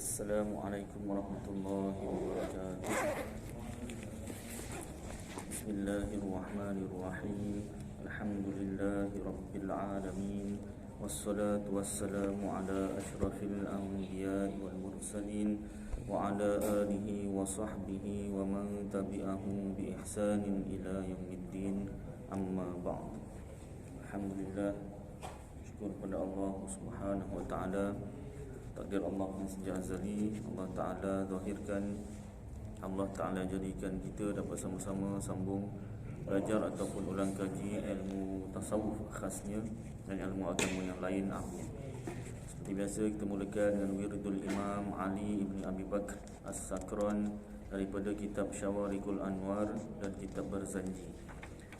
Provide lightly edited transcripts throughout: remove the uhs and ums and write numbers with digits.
Assalamualaikum warahmatullahi wabarakatuh. Bismillahirrahmanirrahim. Alhamdulillahi rabbil alamin. Wassalatu wassalamu ala ashrafil anbiya'i wal mursalin wa ala alihi wa sahbihi wa man tabi'ahum bi ihsanin ila yaumiddin. Amma ba'd. Alhamdulillah, syukur kepada Allah Subhanahu wa taala. Takdir Allah yang sejak azali, Allah Ta'ala zahirkan, Allah Ta'ala jadikan kita dapat sama-sama sambung belajar ataupun ulang kaji ilmu tasawuf khasnya dan ilmu agama yang lain. Seperti biasa kita mulakan dengan wirdul Imam Ali ibn Abi Bakr As-Sakran daripada kitab Syawarikul Anwar dan kitab Barzanji.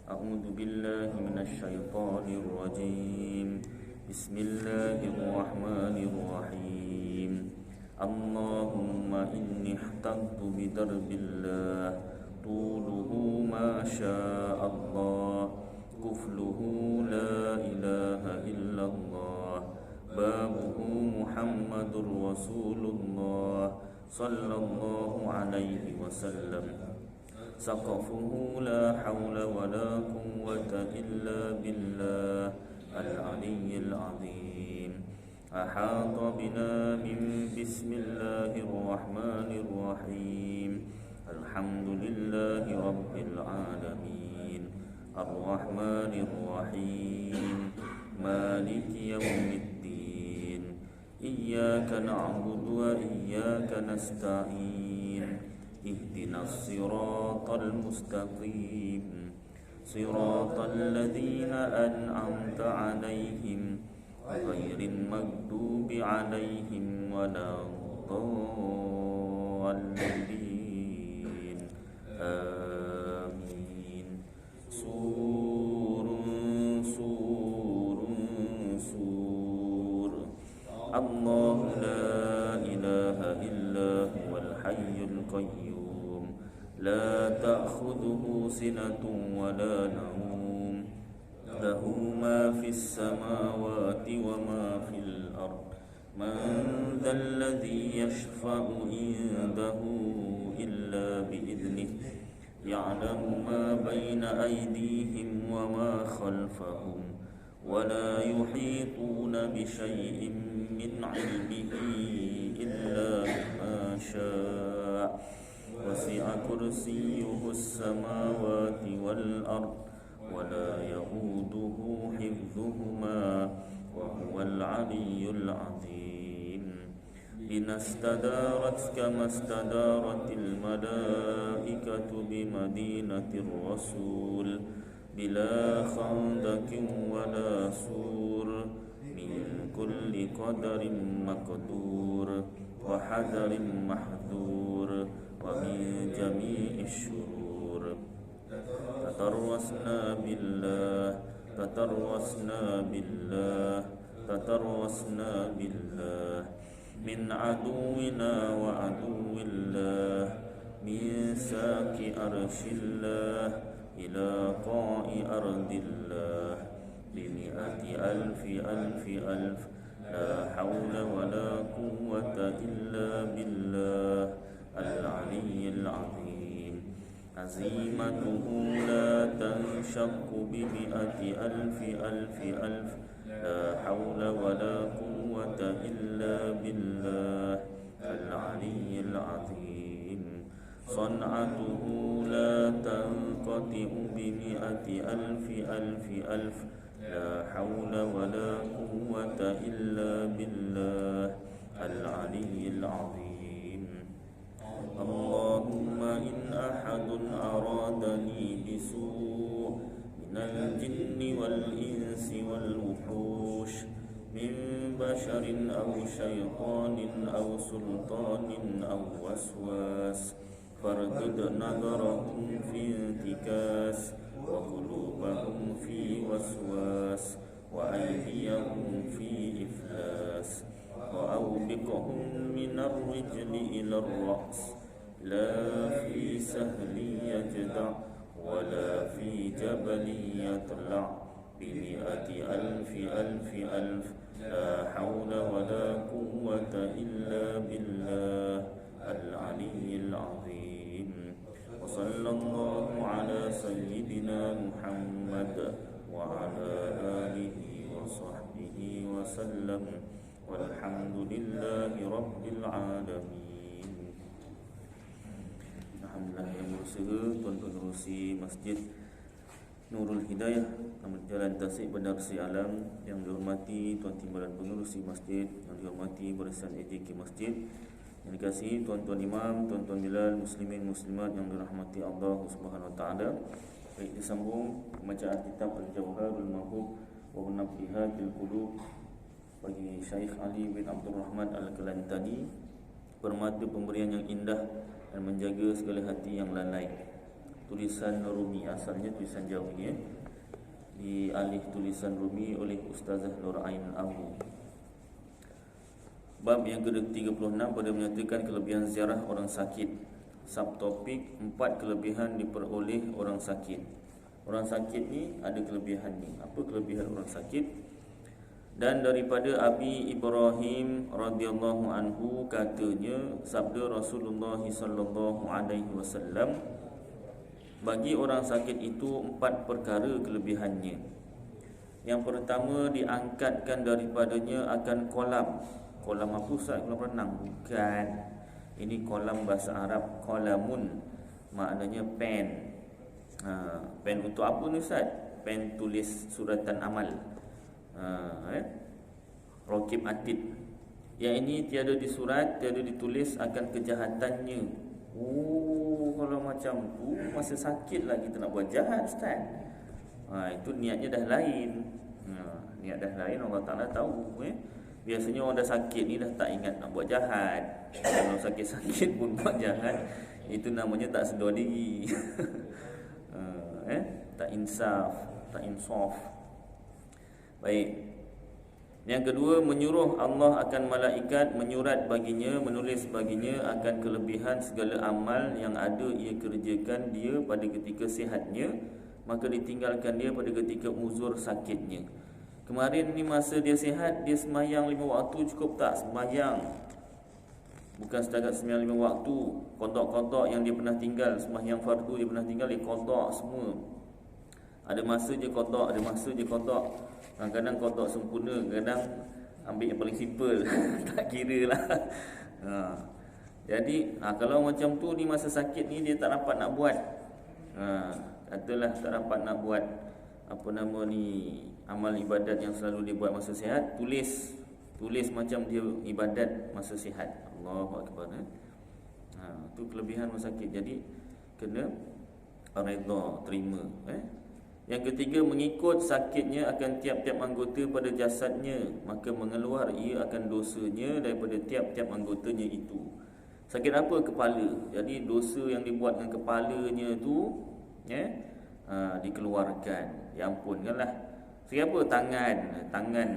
A'udzu billahi minasyaitonir rajim. Bismillahirrahmanirrahim. Allahumma inni ihtantu bidarbillah tuluhu ma sya'allah kufluhu la ilaha illallah babuhu Muhammadur Rasulullah sallallahu alaihi wasallam saqafuhu la hawla wa la quwwata illa billah al-aliyyil azim. Ahata bina min bismillahirrahmanirrahim. Alhamdulillahi rabbil alamin. Ar-rahmanirrahim. Maliki yawmiddin. Iyyaka na'budu wa iyyaka nasta'in. Ihdinas siratal mustaqim. صراط الذين أنعمت عليهم غير المغضوب عليهم ولا الضالين آمين. سور الله لا إله إلا هو الحي القيوم لا تأخذه سنة ولا نوم له ما في السماوات وما في الأرض من ذا الذي يشفع عنده إلا بإذنه يعلم ما بين أيديهم وما خلفهم ولا يحيطون بشيء من علمه إلا بما شاء وسع كرسيه السماوات والأرض ولا يؤوده حفظهما وهو العلي العظيم. بنا استدارت كما استدارت الملائكة بمدينة الرسول بلا خندق ولا سور من كل قدر مقدور وحذر محذور ومن جميع الشرور. تتروسنا بالله من عدونا وعدو الله من ساك أرش الله إلى قاع أرض الله بمئة ألف لا حول ولا قوة إلا بالله العلي العظيم. عزيمته لا تنشق بمئة ألف لا حول ولا قوة إلا بالله العلي العظيم. صنعته لا تنقطع بمئة ألف لا حول ولا قوة إلا بالله العلي العظيم. اللهم إن أحد أرادني بسوء من الجن والإنس والوحوش من بشر أو شيطان أو سلطان أو وسواس فاردد نظرهم في انتكاس وقلوبهم في وسواس وأيديهم في إفلاس وأوبقهم من الرجل إلى الرأس لا في سهل يجدع ولا في جبل يطلع بمئة ألف لا حول ولا قوة quwwata illa billah al-aliyyil azim. Wa sallallahu ala sayyidina Muhammad wa ala alihi wa sahbihi wa sallam. Walhamdulillahi rabbil alamin. Alhamdulillah yang berusaha tuan-tuan urusi Masjid Nurul Hidayah Jalan Tasik Bandar Seri Alam, yang dihormati Tuan Timbalan Pengurusi Masjid, yang dihormati Barisan AJK Masjid, yang dikasihi tuan-tuan imam, tuan-tuan bilal, muslimin muslimat yang dirahmati Allah Subhanahu wa taala. Baik, disambung pembacaan kitab Al-Jawharul Mahbub wa Munabbihatil Qulub bagi Syekh Ali bin Abdul Rahman Al-Kelantani, permata pemberian yang indah dan menjaga segala hati yang lalai. Tulisan Rumi, asalnya tulisan Jawi, dialih tulisan Rumi oleh Ustazah Nur Ain Abu. Bab yang ke-36 pada menyatakan kelebihan ziarah orang sakit. Subtopik 4 kelebihan diperoleh orang sakit. Orang sakit ni ada kelebihan ni. Apa kelebihan orang sakit? Dan daripada Abi Ibrahim radhiyallahu anhu katanya, sabda Rasulullah sallallahu alaihi wasallam, bagi orang sakit itu 4 perkara kelebihannya. Yang pertama, diangkatkan daripadanya akan kolam. Kolam apa Ustaz? Kolam renang? Bukan. Ini kolam bahasa Arab, kolamun, maknanya pen. Pen untuk apa ni Ustaz? Pen tulis suratan amal. Rokib atid. Yang ini tiada disurat, tiada ditulis akan kejahatannya. Kalau macam tu masa sakit lah kita nak buat jahat Ustaz. Itu niatnya dah lain. Niat dah lain, Allah Ta'ala tahu. Biasanya orang dah sakit ni dah tak ingat nak buat jahat. Kalau sakit-sakit pun buat jahat, itu namanya tak sedar diri. Tak insaf, tak insaf. Baik. Yang kedua, menyuruh Allah akan malaikat menyurat baginya, menulis baginya akan kelebihan segala amal yang ada ia kerjakan dia pada ketika sihatnya, maka ditinggalkan dia pada ketika uzur sakitnya. Kemarin ni masa dia sihat, dia sembahyang 5 waktu cukup tak? Sembahyang. Bukan setakat sembahyang 5 waktu. Qada-qada yang dia pernah tinggal, sembahyang fardu dia pernah tinggal, dia qada semua. Ada masa je qada, ada masa je qada. Kadang-kadang qada sempurna, kadang ambil yang paling simple. Tak kira lah. Jadi kalau macam tu ni masa sakit ni dia tak dapat nak buat. Katalah tak dapat nak buat apa nama ni, amal ibadat yang selalu dia buat masa sihat, tulis macam dia ibadat masa sihat. Allahu akbar. Tu kelebihan masa sakit. Jadi kena redha, terima. Yang ketiga, mengikut sakitnya akan tiap-tiap anggota pada jasadnya, maka mengeluar ia akan dosanya daripada tiap-tiap anggotanya itu. Sakit apa? Kepala. Jadi dosa yang dibuat dengan kepalanya tu dikeluarkan, diampunkanlah. Sakit apa? Tangan.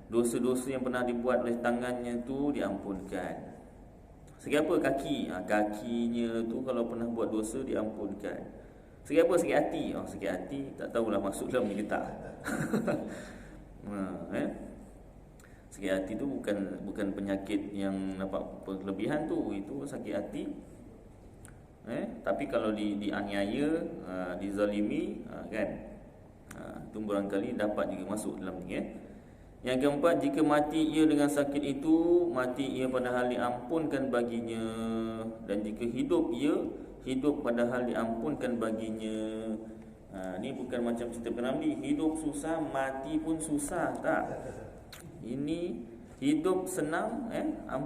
Dosa-dosa yang pernah dibuat oleh tangannya tu diampunkan. Sakit apa? Kaki. Kakinya tu kalau pernah buat dosa diampunkan. Sakit apa? Sakit hati. Sakit hati tak tahulah masuk dalam ni ke tak. Sakit hati tu bukan penyakit yang dapat kelebihan tu, itu sakit hati. Tapi kalau dianiaya, dizalimi, kan, tu barangkali dapat juga masuk dalam ni. Yang keempat, jika mati ia dengan sakit itu, mati ia padahal diampunkan baginya. Dan jika hidup ia, hidup padahal diampunkan baginya. Ni bukan macam cerita Penambi, hidup susah, mati pun susah, tak. Ini hidup senang,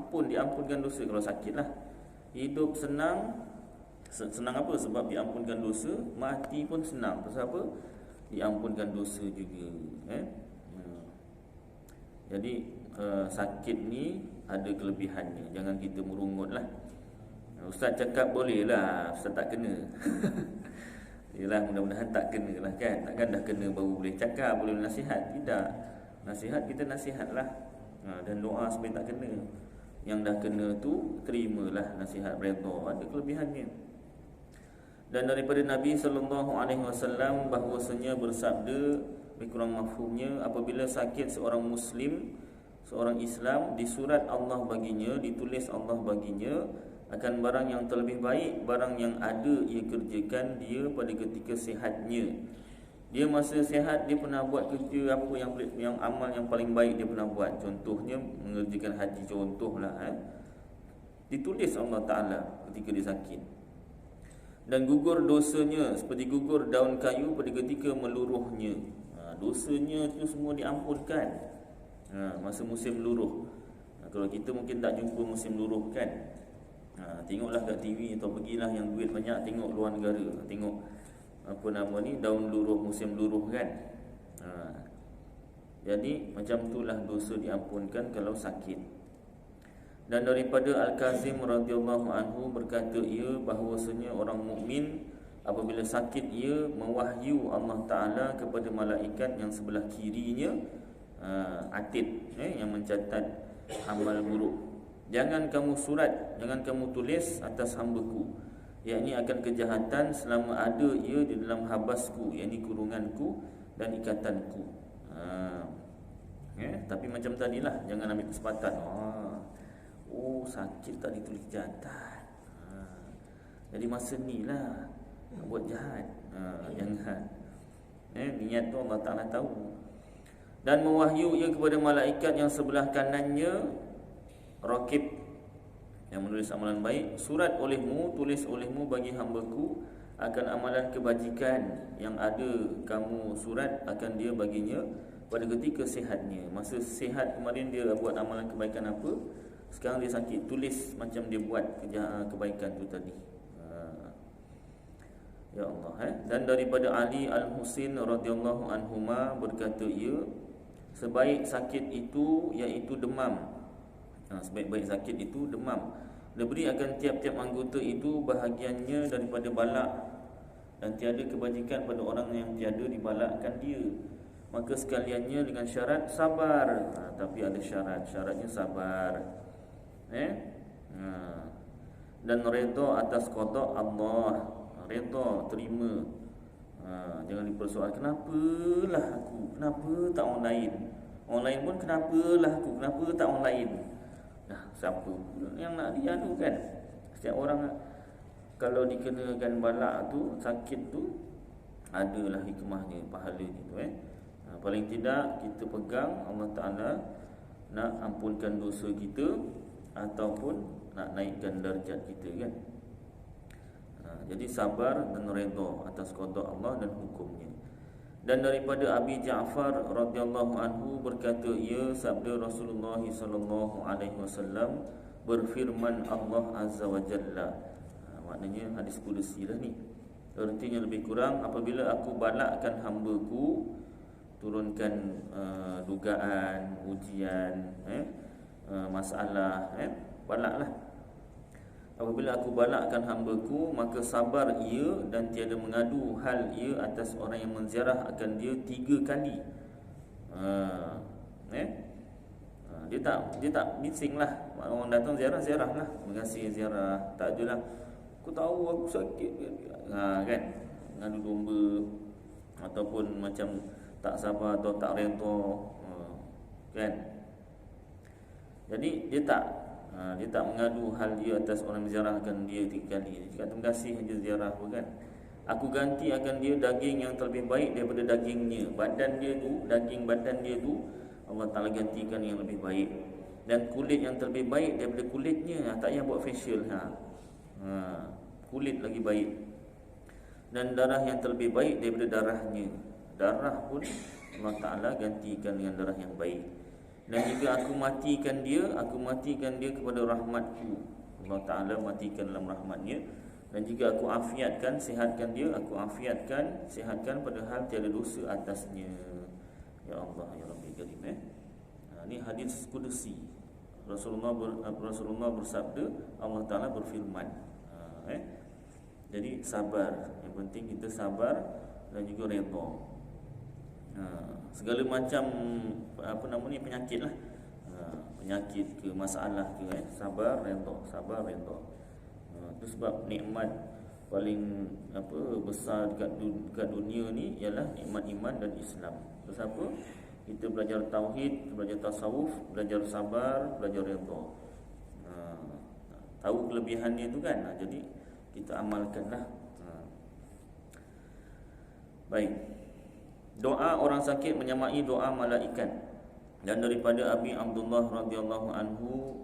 diampunkan dosa. Kalau sakit lah. Hidup senang apa? Sebab diampunkan dosa. Mati pun senang. Pasal apa? Diampunkan dosa juga. Jadi sakit ni ada kelebihannya. Jangan kita merungut lah. Ustaz cakap boleh lah, Ustaz tak kena. Yalah, mudah-mudahan tak kena lah kan. Takkan dah kena baru boleh cakap, boleh nasihat. Tidak. Nasihat kita nasihat lah. Dan doa supaya tak kena. Yang dah kena tu, terimalah nasihat, redha. Ada kelebihannya. Dan daripada Nabi SAW bahawasanya bersabda, lebih kurang mafhumnya, apabila sakit seorang Muslim, seorang Islam disurat Allah baginya, ditulis Allah baginya akan barang yang terlebih baik, barang yang ada ia kerjakan dia pada ketika sihatnya. Dia masa sihat dia pernah buat kerja apa yang amal yang paling baik dia pernah buat. Contohnya mengerjakan haji, contohlah ditulis Allah Ta'ala ketika dia sakit. Dan gugur dosanya seperti gugur daun kayu pada ketika meluruhnya. Dosanya itu semua diampunkan masa musim luruh. Kalau kita mungkin tak jumpa musim luruh kan, tengoklah kat TV atau pergilah yang duit banyak, tengok luar negara, tengok apa nama ni, daun luruh, musim luruh kan. Jadi macam itulah dosa diampunkan kalau sakit. Dan daripada Al-Kazim radhiyallahu anhu berkata ia bahawasanya orang mukmin apabila sakit ia mewahyu Allah Ta'ala kepada malaikat yang sebelah kirinya, atid yang mencatat amal buruk. Jangan kamu surat, jangan kamu tulis atas hamba-Ku, yakni akan kejahatan selama ada ia di dalam habasku, yakni kurunganku dan ikatanku. Tapi macam tadilah, jangan ambil kesempatan. Sakit tak ditulis kejahatan, jadi masa ni lah buat jahat. Jangan. Niat tu Allah Ta'ala tahu. Dan mewahyu ia kepada malaikat yang sebelah kanannya, Raqib, yang menulis amalan baik, surat olehmu, tulis olehmu bagi hamba-Ku akan amalan kebajikan yang ada kamu surat akan dia baginya pada ketika sihatnya. Masa sihat kemarin dia buat amalan kebaikan apa, sekarang dia sakit, tulis macam dia buat kebaikan tu tadi. Ya Allah. Dan daripada Ali Al-Husin radhiyallahu anhuma berkata ia, sebaik sakit itu iaitu demam. Sebaik-baik sakit itu demam. Diberi akan tiap-tiap anggota itu bahagiannya daripada balak, dan tiada kebajikan pada orang yang tiada dibalakkan dia. Maka sekaliannya dengan syarat sabar. Tapi ada syarat, syaratnya sabar. Dan redha atas qada Allah. Redha, terima. Jangan dipersoal, kenapalah aku, kenapa tak orang lain. Orang lain pun kenapalah aku, kenapa tak orang lain. Siapa yang nak dia tu kan. Setiap orang kalau dikenakan balak tu, sakit tu, adalah hikmahnya, pahalanya tu. Paling tidak kita pegang Allah Ta'ala nak ampunkan dosa kita ataupun nak naikkan darjat kita kan. Jadi sabar dan redha atas qada Allah dan hukumnya. Dan daripada Abi Ja'far radhiyallahu anhu berkata ia, sabda Rasulullah sallallahu alaihi wasallam, berfirman Allah azza wa jalla. Maknanya hadis qudsi lah ni. Artinya lebih kurang, apabila aku balakkan hamba-Ku, turunkan dugaan, ujian, masalah, balaklah. Apabila aku balakkan hamba-Ku, maka sabar ia dan tiada mengadu hal ia atas orang yang menziarah akan dia 3 kali. Dia tak bising lah. Orang datang ziarah lah, terima kasih ziarah. Tak adalah, aku tahu aku sakit kan, ngadu domba ataupun macam tak sabar atau tak redha kan. Jadi dia tak mengadu hal dia atas orang menziarahkan dia 3 kali. Dia cakap terima kasih saja ziarah pun kan. Aku ganti akan dia daging yang terlebih baik daripada dagingnya. Badan dia tu, daging badan dia tu, Allah Ta'ala gantikan yang lebih baik. Dan kulit yang terlebih baik daripada kulitnya. Tak payah buat facial. Kulit lagi baik. Dan darah yang terlebih baik daripada darahnya. Darah pun Allah Ta'ala gantikan dengan darah yang baik. Dan jika aku matikan dia kepada rahmat-Ku. Allah Ta'ala matikan dalam rahmat-Nya. Dan jika aku afiatkan, sihatkan dia, aku afiatkan, sihatkan padahal tiada dosa atasnya. Ya Allah, Ya Rabbi Karim. Ini hadis qudsi. Rasulullah bersabda, Allah Ta'ala berfirman. Jadi sabar. Yang penting kita sabar dan juga redha. Segala macam penyakit lah, penyakit ke masalah ke, sabar redha. Itu sebab nikmat paling besar dekat dunia ni ialah nikmat iman dan Islam. Terus apa? Kita belajar tauhid, belajar tasawuf, belajar sabar, belajar redha. Tahu kelebihannya itu kan. Jadi kita amalkanlah. Baik. Doa orang sakit menyamai doa malaikat. Dan daripada Abi Abdullah radhiyallahu anhu,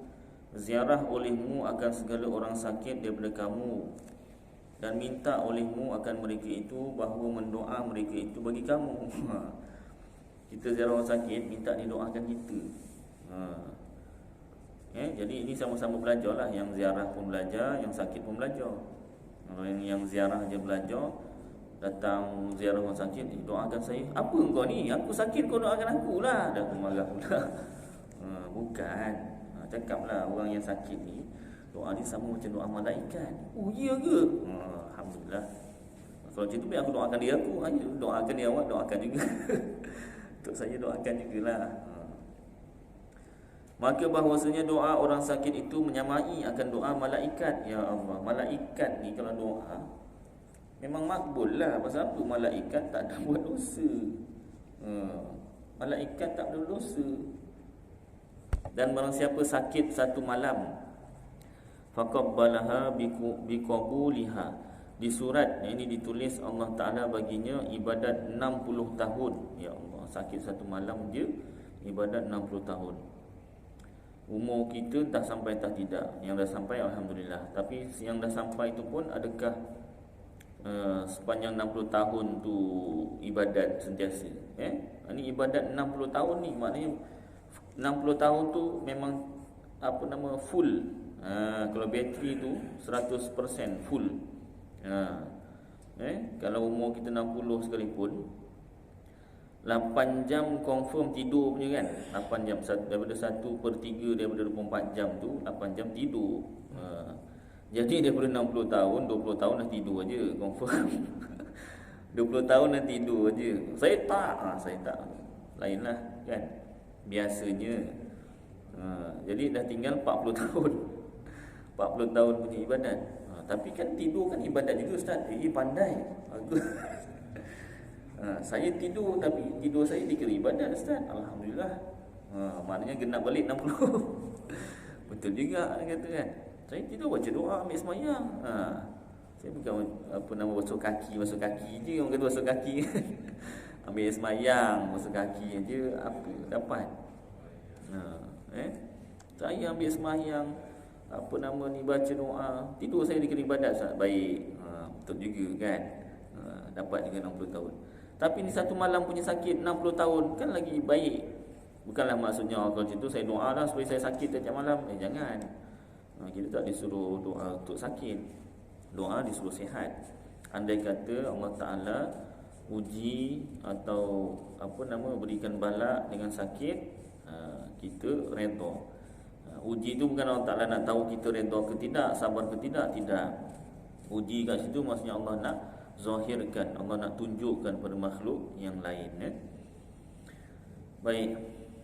ziarah olehmu akan segala orang sakit daripada kamu, dan minta olehmu akan mereka itu bahawa mendoa mereka itu bagi kamu. Kita ziarah orang sakit, minta didoakan kita. Jadi ini sama-sama belajar lah. Yang ziarah pun belajar, yang sakit pun belajar. Kalau yang ziarah je belajar, datang ziarah orang sakit, doakan saya. Apa kau ni? Aku sakit, kau doakan aku lah. Dah aku marah pula. Bukan. Cakaplah orang yang sakit ni, doa ni sama macam doa malaikat. Oh iya ke? Alhamdulillah. Kalau macam tu biar aku doakan dia aku. Doakan dia awak, doakan juga. Untuk saya doakan jugalah. Maka bahawasanya doa orang sakit itu menyamai akan doa malaikat. Ya Allah, malaikat ni kalau doa memang makbul lah. Pasal apa? Malaikat tak ada buat dosa. Malaikat tak ada dosa. Dan barang siapa sakit satu malam, faqabbalaha biqabuliha. Di surat yang ini ditulis Allah Ta'ala baginya ibadat 60 tahun. Ya Allah, sakit satu malam je ibadat 60 tahun. Umur kita dah sampai tak tidak? Yang dah sampai Alhamdulillah. Tapi yang dah sampai itu pun adakah sepanjang 60 tahun tu ibadat sentiasa? Ini ibadat 60 tahun ni, maknanya 60 tahun tu memang full. Kalau bateri tu 100% full. Kalau umur kita 60 sekalipun, 8 jam confirm tidur punya kan. 8 jam, daripada 1/3 daripada 24 jam tu 8 jam tidur. Jadi daripada 60 tahun, 20 tahun dah tidur aja confirm. 20 tahun dah tidur aja. Saya tak. Lainlah kan. Biasanya. Jadi dah tinggal 40 tahun. 40 tahun punya ibadat. Tapi kan tidur kan ibadat juga Ustaz. Pandai. Bagus. Saya tidur, tapi tidur saya dikira ibadat Ustaz. Alhamdulillah. Maknanya genap balik 60. Betul juga kata kan. Saya tidur baca doa, ambil semayang. Saya bukan basuh kaki je. Orang kata basuh kaki. Ambil semayang, basuh kaki je. Apa dapat? Saya ambil semayang, baca doa, tidur saya dikira ibadat Ustaz. Baik. Betul juga kan. Dapat juga 60 tahun. Tapi ni satu malam punya sakit 60 tahun kan lagi baik. Bukanlah maksudnya kalau macam tu saya doa lah supaya saya sakit setiap malam. Jangan. Kita tak disuruh doa untuk sakit. Doa disuruh sihat. Andai kata Allah Ta'ala uji atau berikan bala dengan sakit, kita redha. Uji tu bukan Allah Ta'ala nak tahu kita redha ke tidak, sabar ke tidak. Tidak. Uji kat situ maksudnya Allah nak zahirkan, Allah nak tunjukkan pada makhluk yang lain. Baik.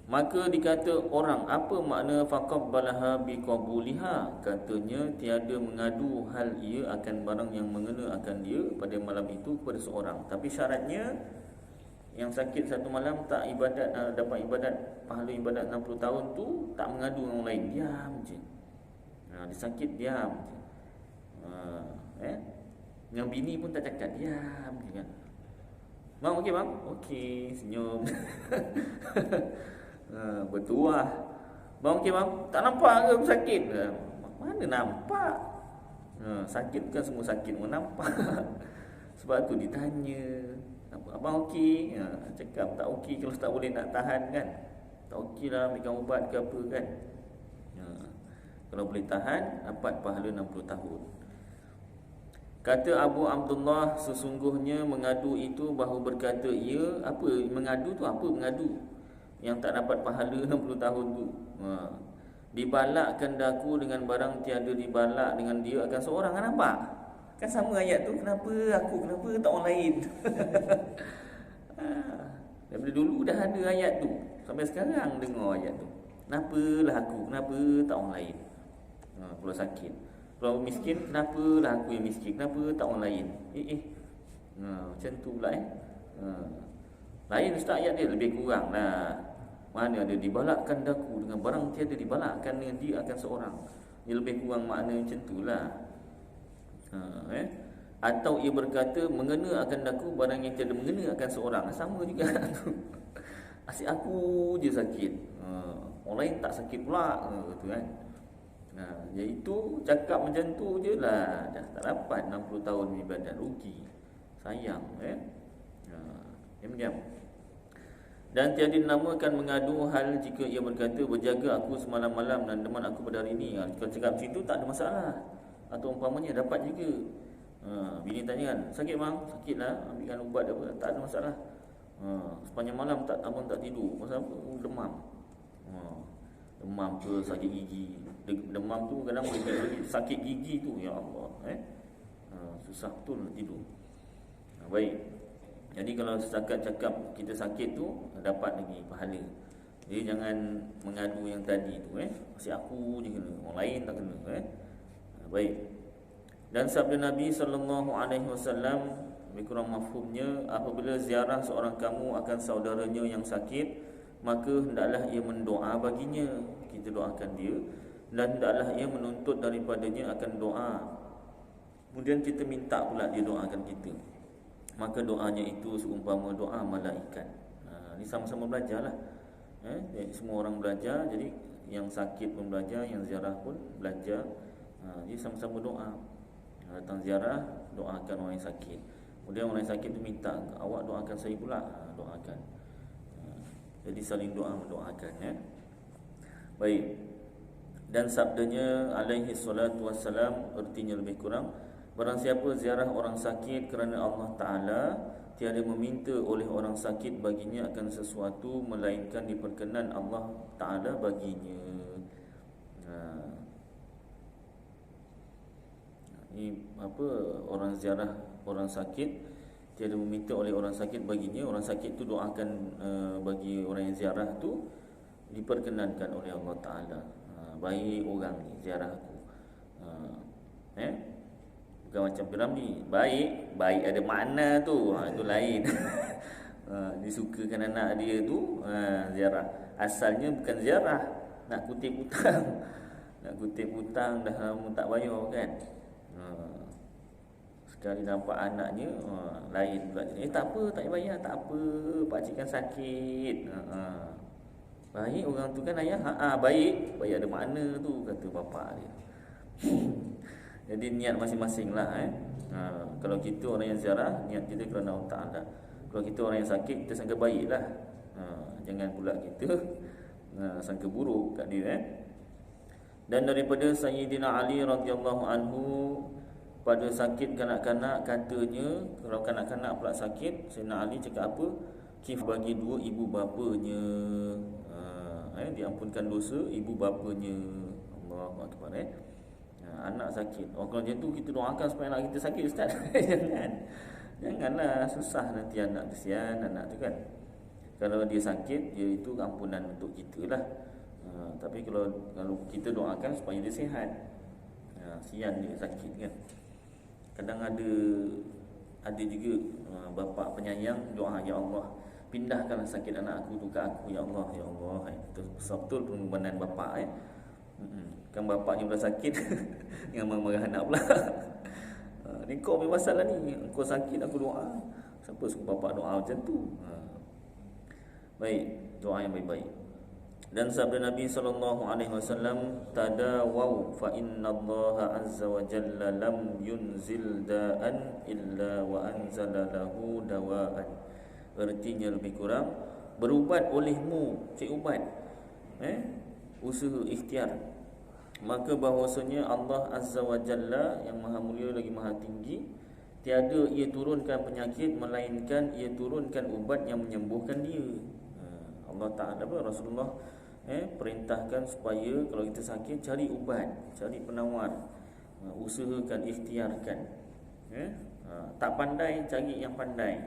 Maka dikata orang, apa makna faqabbalaha biqabuliha? Katanya tiada mengadu hal ia akan barang yang mengena akan dia pada malam itu kepada seorang. Tapi syaratnya yang sakit satu malam tak ibadat, dapat ibadat pahala ibadat 60 tahun tu tak mengadu dengan orang lain. Diam je. Dia sakit diam je. Yang bini pun tak cakap, diam je kan. Bang, okey bang? Okey, senyum. Bertuah. Bang, okey bang? Tak nampak ke aku sakit? Mana nampak? Sakit bukan semua sakit pun nampak. Sebab tu ditanya, abang okey? Cakap tak okey kalau tak boleh nak tahan kan. Tak okey lah, ambilkan ubat ke apa kan. Kalau boleh tahan, dapat pahala 60 tahun. Kata Abu Abdullah, sesungguhnya mengadu itu bahu berkata ia. Apa mengadu tu? Apa mengadu? Yang tak dapat pahala 60 tahun tu. Dibalakkan daku dengan barang tiada dibalak dengan dia akan seorang. Kan nampak? Kan sama ayat tu. Kenapa aku? Kenapa tak orang lain? Daripada dulu dah ada ayat tu. Sampai sekarang dengar ayat tu. Kenapalah aku? Kenapa tak orang lain? Kalau sakit, kalau miskin, kenapalah aku yang miskin? Kenapa tak orang lain? Macam tu pula Lain ustaz ayat dia lebih kurang lah. Mana ada dibalakkan daku dengan barang tiada dibalakkan dengan dia akan seorang. Dia lebih kurang makna macam itulah. Atau ia berkata mengena akan daku barang yang tiada mengena akan seorang. Sama juga tu. Asyik aku je sakit. Orang lain tak sakit pula gitu kan. Iaitu cakap macam tu je lah. Dah tak dapat 60 tahun ibadat, rugi. Sayang diam-diam. Dan tiada dinamakan mengadu hal jika ia berkata berjaga aku semalam malam dan teman aku pada hari ini. Kalau cakap macam tu tak ada masalah. Atau umpamanya dapat juga. Bini tanya kan, sakit bang? Sakit lah, ambilkan ubat apa, tak ada masalah. Sepanjang malam abang tak tidur. Pasal apa? Demam. Demam ke sakit gigi. Demam tu kadang boleh sakit gigi tu, ya Allah. Susah betul nak tidur. Baik. Jadi kalau setakat cakap kita sakit tu, dapat lagi pahala. Jadi jangan mengadu yang tadi tu Asyik aku je kena, orang lain tak kena Baik. Dan sabda Nabi SAW, lebih kurang mafhumnya, apabila ziarah seorang kamu akan saudaranya yang sakit, maka hendaklah ia mendoa baginya, kita doakan dia. Dan hendaklah ia menuntut daripadanya akan doa. Kemudian kita minta pula dia doakan kita. Maka doanya itu seumpama doa malaikat. Ini sama-sama belajar lah. Semua orang belajar. Jadi yang sakit pun belajar, yang ziarah pun belajar. Jadi sama-sama doa. Datang ziarah, doakan orang yang sakit. Kemudian orang yang sakit tu minta, awak doakan saya pula. Doakan. Jadi saling doa mendoakan Baik. Dan sabdanya alaihi salatu wassalam, artinya lebih kurang, barang siapa ziarah orang sakit kerana Allah Ta'ala, tiada meminta oleh orang sakit baginya akan sesuatu melainkan diperkenan Allah Ta'ala baginya. Ini apa, orang ziarah orang sakit, tiada meminta oleh orang sakit baginya. Orang sakit tu doakan bagi orang yang ziarah tu, diperkenankan oleh Allah Ta'ala. Baik orang ni ziarah aku. Bukan macam Piramli. Baik ada makna tu. Itu lain. Disukakan anak dia tu ziarah. Asalnya bukan ziarah, nak kutip hutang. Nak kutip hutang dah lama tak bayar kan. Sekali nampak anaknya lain pula. Tak apa, tak payah bayar. Tak apa, pakcik kan sakit. Baik orang tu kan ayah. Baik ada makna tu, kata bapa dia. Jadi niat masing-masing lah Kalau kita orang yang ziarah, niat kita kerana Allah Ta'ala. Kalau kita orang yang sakit, kita sangka baik lah. Jangan pula kita sangka buruk kat dia Dan daripada Sayyidina Ali radhiyallahu anhu, pada sakit kanak-kanak katanya, kalau kanak-kanak pula sakit, Sayyidina Ali cakap apa? Kif bagi dua ibu bapanya, diampunkan dosa ibu bapanya. Allahu Akbar anak sakit. Kalau macam tu kita doakan supaya anak kita sakit, ustaz. Janganlah, susah nanti anak, kesian anak tu kan. Kalau dia sakit, dia itu ampunan untuk kita lah. Tapi kalau kita doakan supaya dia sihat, sian dia sakit kan. Kadang ada juga bapa penyayang doa, ya Allah, pindahkanlah sakit anak aku tu ke aku, ya Allah, ya Allah. Itu betul pengorbanan bapa Kan bapaknya pula sakit yang marah anak pula. Ni kau punya masalah ni, kau sakit aku doa. Siapa suruh bapak doa macam tu? Baik, doa yang baik-baik. Dan sabda Nabi SAW, tadawaw fa innallaha azza wa jalla lam yunzil da'an illa wa anzala lahu dawa'an. Artinya lebih kurang, berubat olehmu, cik ubat. Usaha ikhtiar. Maka bahawasanya Allah Azza wa Jalla yang maha mulia lagi maha tinggi, tiada ia turunkan penyakit melainkan ia turunkan ubat yang menyembuhkan dia. Allah Ta'ala Rasulullah perintahkan supaya kalau kita sakit cari ubat, cari penawar, usahakan, ikhtiarkan. Tak pandai, cari yang pandai.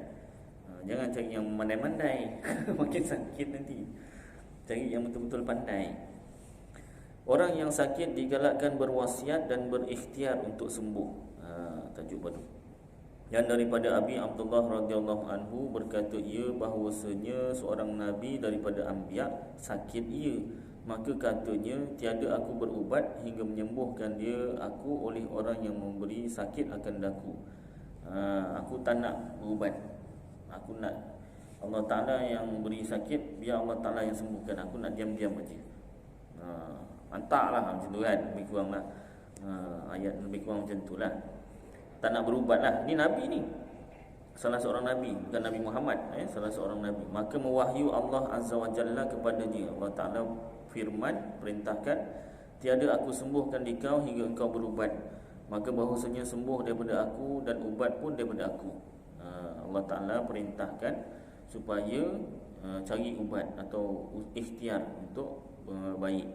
Jangan cari yang mandai-mandai. Makin sakit nanti. Cari yang betul-betul pandai. Orang yang sakit digalakkan berwasiat dan berikhtiar untuk sembuh. Tajuk baru. Yang daripada Abi Abdullah radhiyallahu anhu berkata ia bahawasanya seorang nabi daripada anbiya sakit ia, maka katanya tiada aku berubat hingga menyembuhkan dia aku oleh orang yang memberi sakit akan daku. Aku tak nak berubat, aku nak Allah Ta'ala yang beri sakit, biar Allah Ta'ala yang sembuhkan, aku nak diam-diam aja. Mantap lah macam tu kan, lebih kurang lah. Ayat lebih kurang macam tu lah. Tak nak berubat lah. Ni Nabi ni, salah seorang Nabi, bukan Nabi Muhammad, salah seorang Nabi. Maka mewahyu Allah Azza wa Jalla kepada dia. Allah Ta'ala firman, perintahkan, tiada aku sembuhkan di kau hingga engkau berubat, maka bahawasanya sembuh daripada aku dan ubat pun daripada aku. Allah Ta'ala perintahkan supaya cari ubat atau ikhtiar untuk baik.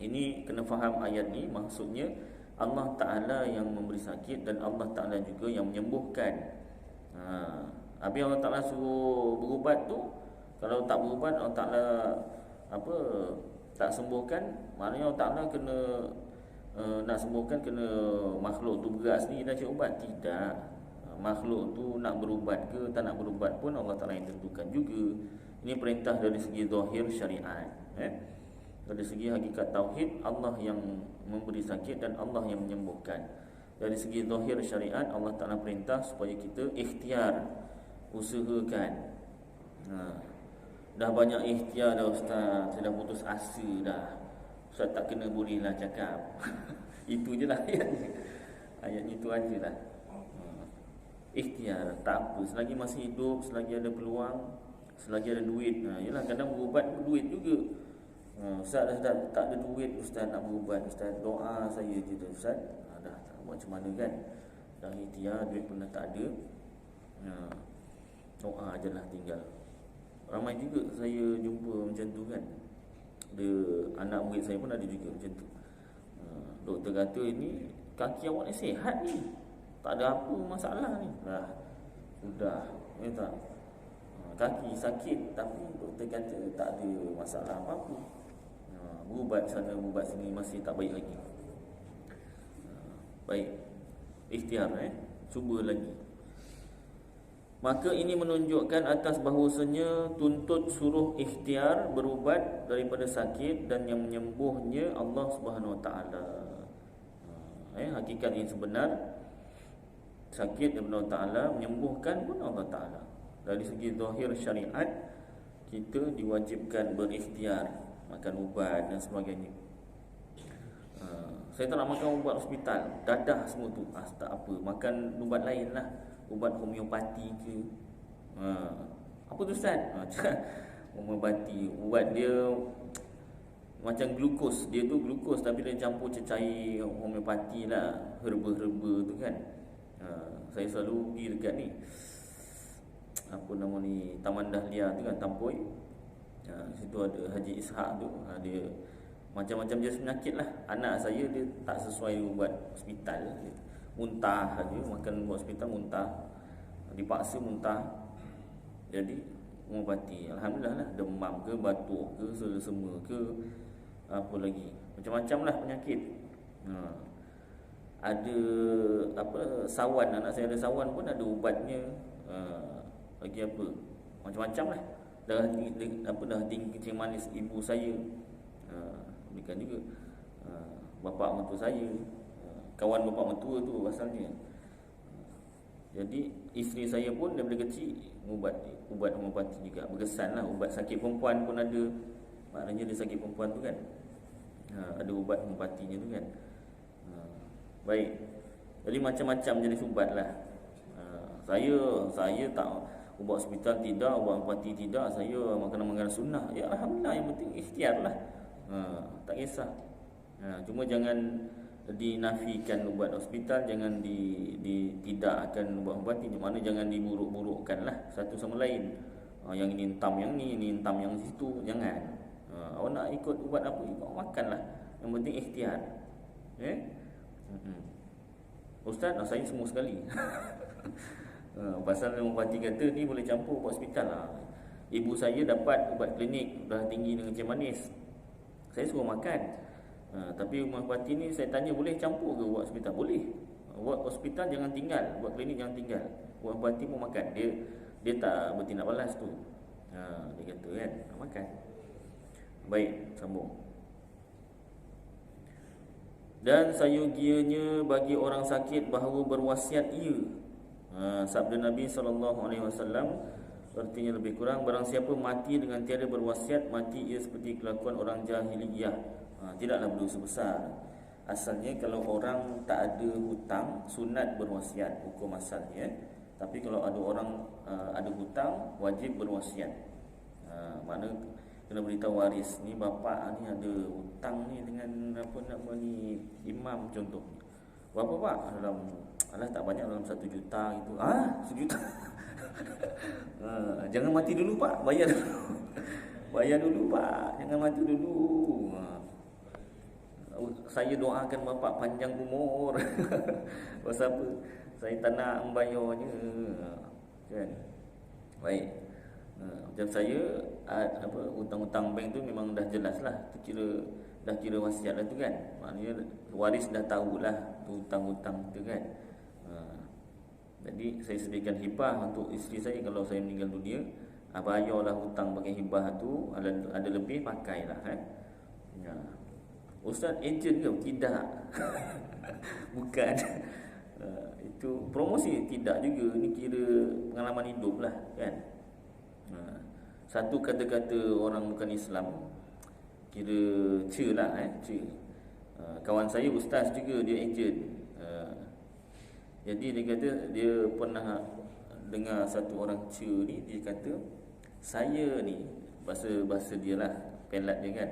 Ini kena faham ayat ni, maksudnya Allah Ta'ala yang memberi sakit dan Allah Ta'ala juga yang menyembuhkan. Habis Allah Ta'ala suruh berubat tu, kalau tak berubat Allah Ta'ala tak sembuhkan, maknanya Allah Ta'ala kena nak sembuhkan kena makhluk tu berat sendiri dah cari ubat. Tidak, makhluk tu nak berubat ke tak nak berubat pun Allah Ta'ala yang tentukan juga. Ini perintah dari segi zahir syariat. Dari segi hakikat tauhid, Allah yang memberi sakit dan Allah yang menyembuhkan. Dari segi zahir syariat, Allah Ta'ala perintah supaya kita ikhtiar, usahakan. Dah banyak ikhtiar dah Ustaz, saya dah putus asa dah, Ustaz tak kena boleh lah cakap. Itu je lah ayatnya. Ayatnya itu aje lah. Ikhtiar, tak apa, selagi masih hidup, selagi ada peluang, selagi ada duit. Yelah, kadang berubat pun duit juga. Ustaz dah tak ada duit, Ustaz nak berubat, Ustaz doa saya je dah, Ustaz. Dah tak buat macam mana kan. Dah ikhtiar, duit pun dah tak ada. Doa je lah tinggal. Ramai juga saya jumpa macam tu kan. Ada anak murid saya pun ada juga macam tu. Doktor kata ini kaki awak ni sihat ni, tak ada apa masalah ni. Sudah, tak. Kaki sakit tapi doktor kata tak ada masalah apa-apa. Berubat sana, berubat sini, masih tak baik lagi. Baik, ikhtiar cuba lagi. Maka ini menunjukkan atas bahawasanya tuntut suruh ikhtiar berubat daripada sakit, dan yang menyembuhnya Allah Subhanahu Wa Taala. Hakikat yang sebenar, sakit daripada Allah Ta'ala, menyembuhkan pun Allah Ta'ala. Dari segi zahir syariat, kita diwajibkan berikhtiar, makan ubat dan sebagainya. Saya tak nak makan ubat hospital, dadah semua tu, tak apa, makan ubat lain lah, ubat homeopati ke. Apa tu Ustaz? Homeopati, ubat dia macam glukos, dia tu glukos tapi dia campur cecair homeopati lah, herba-herba tu kan. Saya selalu pergi dekat ni, apa nama ni, Taman Dahlia tu kan, Tampoi. Situ ada Haji Ishak tu, dia macam-macam jenis penyakit lah. Anak saya dia tak sesuai ubat hospital, dia muntah aja, makan ubat hospital muntah, dipaksa muntah. Jadi mengubati, alhamdulillah lah, demam ke, batuk ke, selesema ke, apa lagi, macam-macam lah penyakit. Ada sawan, anak saya ada sawan pun ada ubatnya. Lagi apa, macam-macam lah. Dah tinggi kencing manis ibu saya, berikan juga. Bapa mentua saya, kawan bapa mentua tu asalnya. Jadi isteri saya pun daripada kecil ubat homeopati juga, berkesan lah. Ubat sakit perempuan pun ada, maknanya dia sakit perempuan tu kan, ada ubat homeopatinya tu kan. Baik, jadi macam-macam jenis ubat lah. Saya tak ubat hospital, tidak ubat homeopati, tidak. Saya makanan-makanan sunnah. Ya alhamdulillah, yang penting ikhtiar lah. Tak kisah. Cuma jangan dinafikan ubat hospital, jangan ditidakkan ubat homeopati. Mana jangan diburuk-burukkan lah satu sama lain. Yang ini entam yang ni, ini entam yang situ, jangan. Awak nak ikut ubat apa, ikut makan lah. Yang penting ikhtiar. Ustaz, saya semua sekali. Pasal homeopati kata ni boleh campur ubat hospital lah. Ibu saya dapat ubat klinik dah tinggi dengan kencing manis, saya suruh makan. Tapi homeopati ni saya tanya boleh campur ke ubat hospital? Boleh. buat hospital jangan tinggal, buat klinik jangan tinggal, buat parti pun makan. Dia tak bertindak balas tu. Dia kata kan, makan. Baik, sambung. Dan sayogianya bagi orang sakit bahawa berwasiat ia. Sabda Nabi SAW artinya lebih kurang, barang siapa mati dengan tiada berwasiat, mati ia seperti kelakuan orang jahiliyah. Tidaklah berdosa besar. Asalnya kalau orang tak ada hutang, sunat berwasiat, hukum asalnya. Tapi kalau ada orang ada hutang, wajib berwasiat. Mana kena beritahu waris, ni bapa ni ada hutang ni dengan apa nama ni, imam contoh. Berapa pak? Alah tak banyak, dalam 1 juta gitu. 1 juta. Jangan mati dulu pak, bayar dulu. Bayar dulu pak, jangan mati dulu. Saya doakan bapak panjang umur. Pasal apa? Saya tak nak membayarnya. Kan? Baik. Macam saya hutang-hutang bank tu memang dah jelas lah. Dah kira wasiat lah tu kan. Maknanya waris dah tahulah tu hutang-hutang tu kan. Jadi saya sediakan hibah untuk isteri saya. Kalau saya meninggal dunia, bayarlah hutang pakai hibah tu. Ada lebih pakailah kan. Ustaz ejen ke? Tidak. Bukan. Itu promosi tidak juga. Ini kira pengalaman hidup lah kan. Satu kata-kata orang bukan Islam, kira ce lah ce. Kawan saya ustaz juga, dia ejen. Jadi dia kata dia pernah dengar satu orang ce ni, dia kata saya ni, bahasa dia lah, pelat dia kan.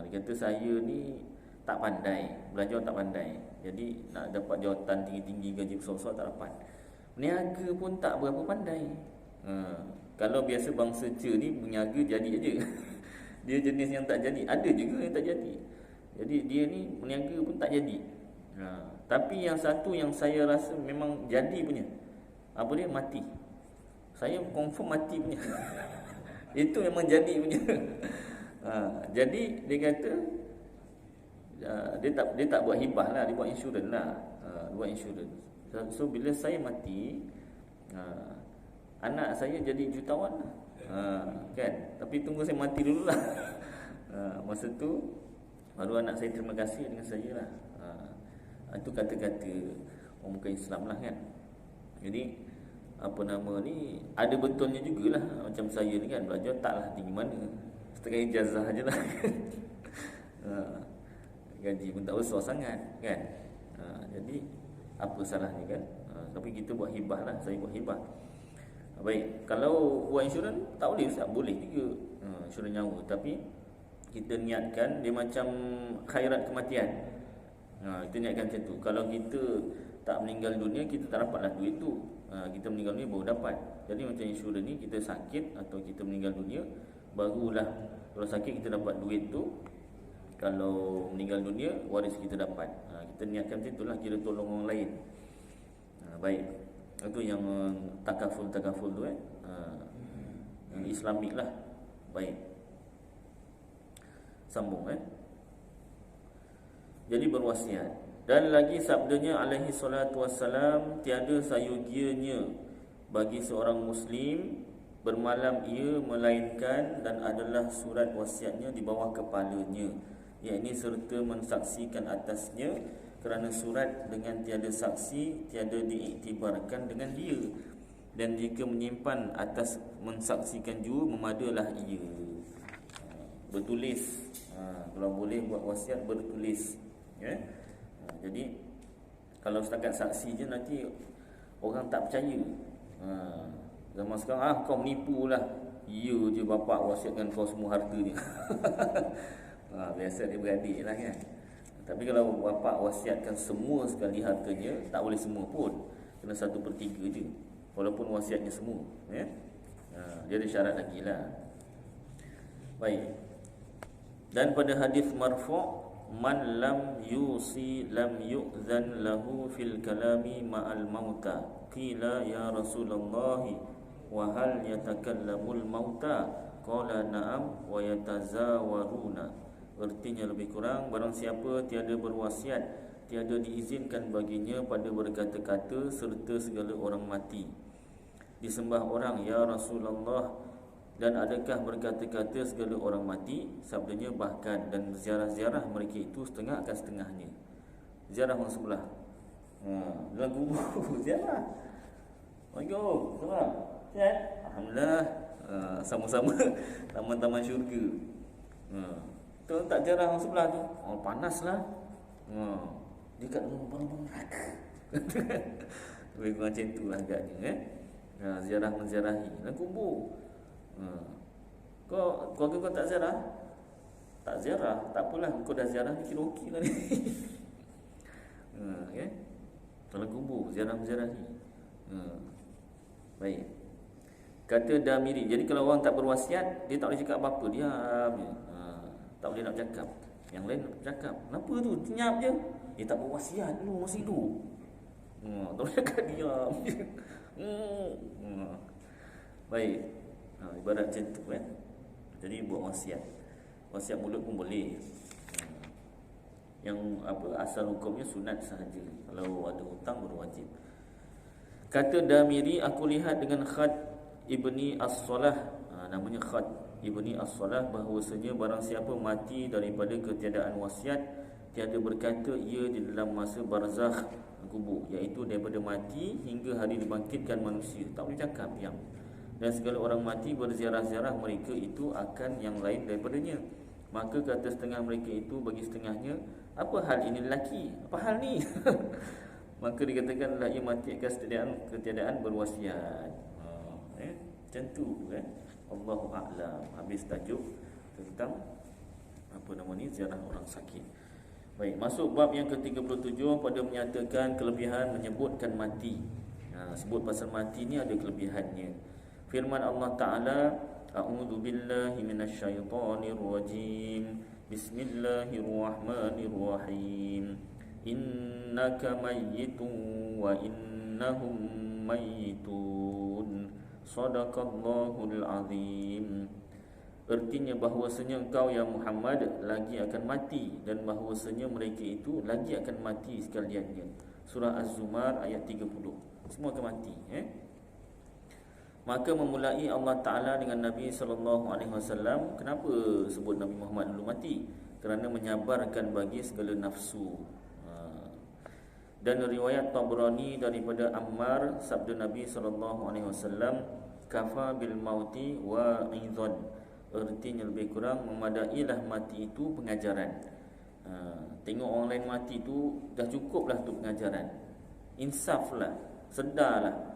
Dia kata saya ni tak pandai, belajar tak pandai. Jadi nak dapat jawatan tinggi-tinggi, gaji besar-besar tak dapat. Berniaga pun tak berapa pandai. Kalau biasa bangsa ce ni berniaga jadi aja. Dia jenis yang tak jadi. Ada juga yang tak jadi. Jadi dia ni berniaga pun tak jadi. Tapi yang satu yang saya rasa memang jadi punya, apa dia, mati. Saya confirm mati punya. Itu memang jadi punya. Jadi dia kata dia tak buat hibah lah, dia buat insurans lah. Buat insurans. So bila saya mati, anak saya jadi jutawan lah. Kan? Tapi tunggu saya mati dulu lah. Masa tu baru anak saya terima kasih dengan saya lah. Itu kata-kata orang bukan Islam lah kan. Jadi apa nama ni, ada betulnya jugalah. Macam saya ni kan, belajar taklah tinggi mana, setengah ijazah je lah. Gaji pun tak besar sangat kan. Jadi apa salahnya kan. Tapi kita buat hibah lah. Saya buat hibah. Baik, kalau buat insurans tak boleh Ustaz? Boleh juga, insurans nyawa. Tapi kita niatkan dia macam khairat kematian. Kita niatkan macam tu. Kalau kita tak meninggal dunia, kita tak dapatlah duit tu. Kita meninggal dunia baru dapat. Jadi macam insurans ni, kita sakit atau kita meninggal dunia, barulah kalau sakit kita dapat duit tu. Kalau meninggal dunia, waris kita dapat. Kita niatkan macam itulah, kira tolong orang lain. Baik. Itu yang takaful tu yang Islamik lah. Baik. Sambung Jadi berwasiat. Dan lagi sabdanya alaihi salatu wassalam, tiada sayogianya bagi seorang muslim bermalam ia melainkan dan adalah surat wasiatnya di bawah kepalanya, yakni serta mensaksikan atasnya, kerana surat dengan tiada saksi tiada diiktibarkan dengan dia, dan jika menyimpan atas mensaksikan juga memadalah ia. Bertulis. Kalau boleh buat wasiat bertulis. Jadi kalau setakat saksi je nanti orang tak percaya. Zaman sekarang kau menipu lah. Ya je bapak wasiatkan kau semua harta ni. Biasa dia beradik lah kan. Tapi kalau bapak wasiatkan semua sekali hartanya, tak boleh semua pun, kena 1/3 je, walaupun wasiatnya semua. Dia ada syarat lagi lah. Baik. Dan pada hadis marfu', man lam yusi lam yu'zan lahu fil kalami ma'al mauta. Qila ya Rasulullah, wa hal yatakallamul mauta? Qala na'am wa yatazawaruna. Artinya lebih kurang, barang siapa tiada berwasiat tiada diizinkan baginya pada berkata-kata serta segala orang mati. Disembah orang, ya Rasulullah, dan adakah berkata-kata segala orang mati? Sabdanya, bahkan, dan ziarah-ziarah mereka itu setengah akan setengahnya. Ziarah orang sebelah, dalam kubur ziarah. Assalamualaikum, salam. Sihat? Alhamdulillah. Sama-sama taman-taman syurga. Tu tak ziarah orang sebelah tu, panaslah. Dia kat lubang-lubang neraka. Lebih kurang macam tu lah agaknya. Ziarah menziarahi dalam kubur. Kau tak ziarah? Tak ziarah, tak apalah, kau dah ziarah ni kira okey lah ni. Okay? Dalam kubur, ziarah menziarahi. Baik. Kata Damiri, jadi kalau orang tak berwasiat, dia tak boleh cakap apa-apa, diam je. Tak boleh nak cakap. Yang lain nak cakap, kenapa tu? Senyap je. Dia tak berwasiat dulu, masih hidup. Tak boleh cakap, diam je. Baik. Ibarat macam tu kan. Jadi buat wasiat. Wasiat mulut pun boleh. Yang asal hukumnya sunat sahaja. Kalau ada hutang baru wajib. Kata Damiri, aku lihat dengan Khad Ibni As-Salah, namanya Khad Ibni As-Salah, bahawasanya barang siapa mati daripada ketiadaan wasiat, tiada berkata ia di dalam masa barzakh kubur, iaitu daripada mati hingga hari dibangkitkan manusia. Tak boleh cakap, diam. Dan segala orang mati berziarah-ziarah mereka itu akan yang lain daripadanya. Maka kata setengah mereka itu bagi setengahnya, apa hal ini lelaki? Apa hal ni? Maka dikatakanlah ia mati akan ketiadaan berwasiat. Macam tu kan. Allahu a'lam. Habis tajuk tentang ziarah orang sakit. Baik, masuk bab yang ke-37 pada menyatakan kelebihan menyebutkan mati. Sebut pasal mati ni ada kelebihannya. Firman Allah Ta'ala, a'udzu billahi minasyaitonir rajim. Bismillahirrahmanirrahim. Innaka mayyitun wa innahum mayyitun. Sadaqallahul azim. Artinya bahawasanya engkau ya Muhammad lagi akan mati, dan bahawasanya mereka itu lagi akan mati sekaliannya. Surah Az-Zumar ayat 30. Semua akan mati. Maka memulai Allah Ta'ala dengan Nabi SAW. Kenapa sebut Nabi Muhammad dulu mati? Kerana menyabarkan bagi segala nafsu. Dan riwayat Tabrani daripada Ammar, sabda Nabi SAW, kafa bil mauti wa idhan. Artinya lebih kurang memadailah mati itu pengajaran. Tengok orang lain mati tu dah cukuplah tu pengajaran. Insaflah, sedarlah.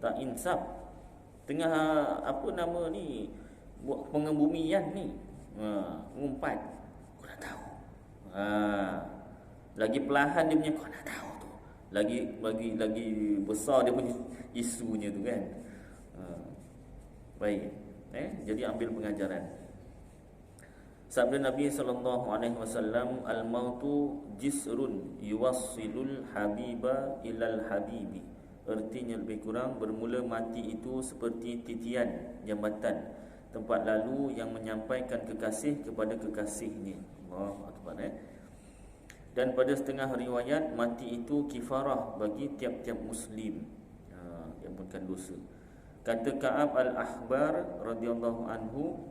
Tak insaf. Tengah buat pengembumian ni, ngumpat, kau dah tahu. Lagi perlahan dia punya, kau dah tahu tu. Lagi besar dia punya isunya tu kan. Baik. Jadi ambil pengajaran. Sabda Nabi SAW, al-mautu jisrun yuwassilul habiba ilal habibi. Artinya lebih kurang, bermula mati itu seperti titian jambatan, tempat lalu yang menyampaikan kekasih kepada kekasihnya. Allahu Akbar. Dan pada setengah riwayat, mati itu kifarah bagi tiap-tiap muslim, diampunkan dosa. Kata Ka'ab al-Ahbar radhiyallahu anhu,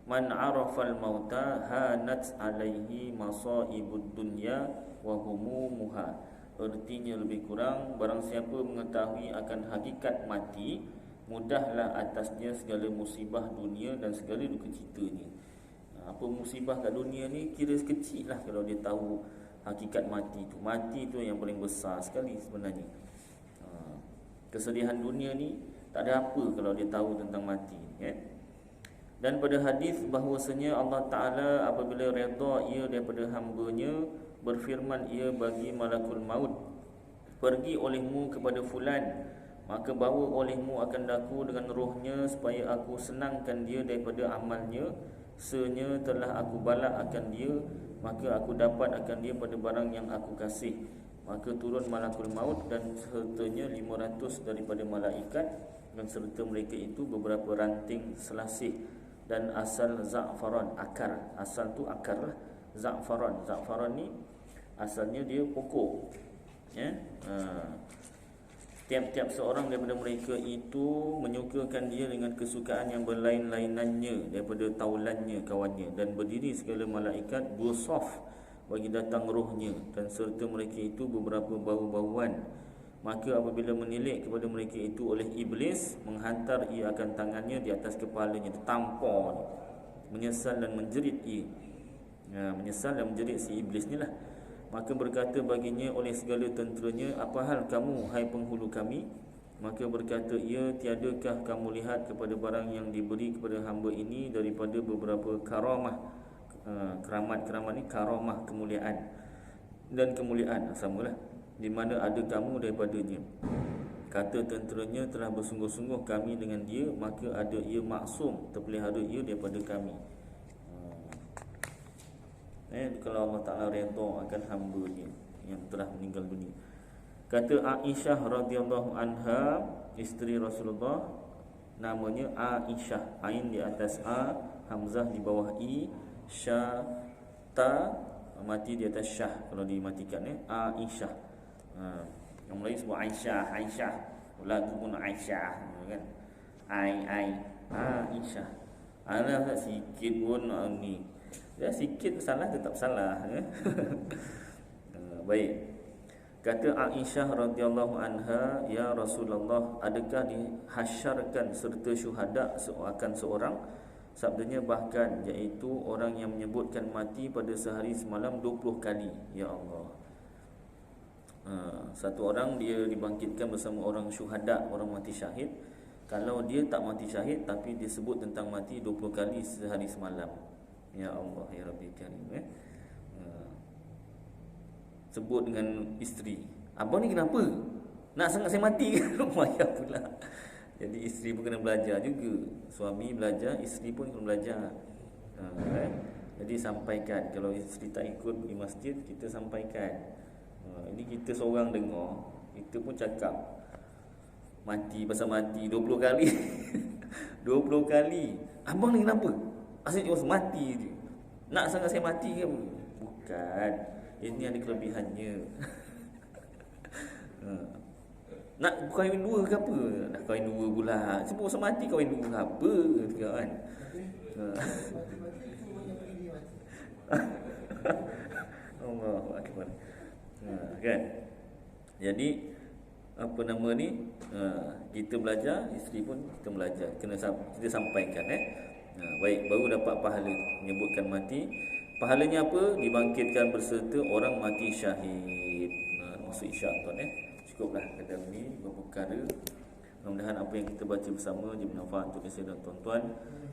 man arafal mauta hanat alaihi masaibud dunya wa humumuha. Artinya lebih kurang, barang siapa mengetahui akan hakikat mati, mudahlah atasnya segala musibah dunia dan segala duka citanya. Apa musibah kat dunia ni kira kecil lah kalau dia tahu hakikat mati tu. Mati tu yang paling besar sekali sebenarnya. Kesedihan dunia ni tak ada apa kalau dia tahu tentang mati, kan? Dan pada hadis bahawasanya Allah Ta'ala apabila redha ia daripada hamba-Nya, berfirman ia bagi malakul maut, pergi olehmu kepada fulan, maka bawa olehmu akan daku dengan rohnya supaya aku senangkan dia daripada amalnya. Senya telah aku balak akan dia, maka aku dapat akan dia pada barang yang aku kasih. Maka turun malakul maut dan sertanya 500 daripada malaikat, dan serta mereka itu beberapa ranting selasih dan asal za'faran, akar. Asal tu akar lah. Za'faran ni asalnya dia pokok. Ya. Tiap-tiap seorang daripada mereka itu menyukakan dia dengan kesukaan yang berlain-lainannya daripada taulannya kawannya, dan berdiri segala malaikat busaf bagi datang rohnya, dan serta mereka itu beberapa bau-bauan. Maka apabila menilik kepada mereka itu oleh iblis, menghantar ia akan tangannya di atas kepalanya, tampar, menyesal dan menjerit ia. Menyesal dan menjerit si iblis ni lah. Maka berkata baginya oleh segala tenteranya, apa hal kamu, hai penghulu kami? Maka berkata ia, tiadakah kamu lihat kepada barang yang diberi kepada hamba ini daripada beberapa karamah. Keramat-keramat ni karamah, kemuliaan dan kemuliaan samalah, di mana ada kamu daripadanya. Kata tenteranya, telah bersungguh-sungguh kami dengan dia, maka ada ia maksum, terpelihara ia daripada kami. Kalau Allah Ta'ala redha akan hamba-Nya yang telah meninggal dunia. Kata Aisyah radhiyallahu anha, isteri Rasulullah, namanya Aisyah, ain di atas a, hamzah di bawah i, sya ta mati di atas syah kalau dimatikan Aisyah. Yang Melayu sebut Aisyah, Aisyah. Lagu pun Aisyah kan. Aisyah. Alah sikit pun ni. Ya, sikit salah tetap salah. Baik. Kata Aisyah radhiyallahu anha, ya Rasulullah, adakah dihasyarkan serta syuhada akan seorang? Sabdanya bahkan, iaitu orang yang menyebutkan mati pada sehari semalam 20 kali. Ya Allah. Satu orang dia dibangkitkan bersama orang syuhada, orang mati syahid. Kalau dia tak mati syahid tapi dia sebut tentang mati 20 kali sehari semalam. Ya Allah, ya Rabbi Karim. Sebut dengan isteri, abang ni kenapa? Nak sangat saya mati ke? Payah pula. Jadi isteri pun kena belajar juga. Suami belajar, isteri pun kena belajar. Jadi sampaikan. Kalau isteri tak ikut di masjid, kita sampaikan. Ini kita seorang dengar, kita pun cakap mati, pasal mati 20 kali. 20 kali. Abang ni kenapa? Asyik cuma mati je. Nak sangat saya mati ke? Bukan. Ini ada kelebihannya. Nak kahwin dua ke apa? Nak kahwin dua pula. Sebab pasal mati kahwin dua ke apa? Kan? Allahu Akbar. Kan? Jadi apa nama ni? Kita belajar, isteri pun kita belajar. Kita sampaikan baik, baru dapat pahala menyebutkan mati. Pahalanya apa? Dibangkitkan berserta orang mati syahid. Maksud isyak tuan cukuplah kadang ni beberapa perkara. Mudah-mudahan apa yang kita baca bersama dia bermanfaat untuk saya dan tuan-tuan.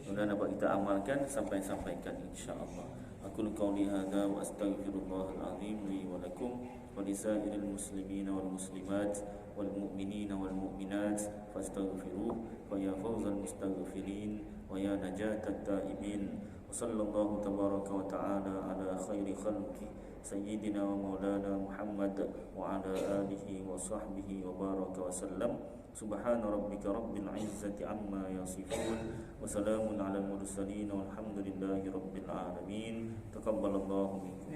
Mudah-mudahan dapat kita amalkan sampai sampaikan insya-Allah. Aku qauli hadza wa astaghfirullahal azim li wa lakum wa lisairil muslimina wal muslimat wal mu'minina wal mu'minat fastaghfiruh wa ya fawzal mustaghfirin wa ya najatat taibin. Wa sallallahu tabaraka wa ta'ala ala khairi khalqi sayyidina wa maulana Muhammad wa ala alihi wa sahbihi wa baraka wa sallam. Subhana rabbika rabbil izzati amma yasifun wa salamun ala mursalin walhamdulillahi rabbil alamin. Taqabbalallahu minkum.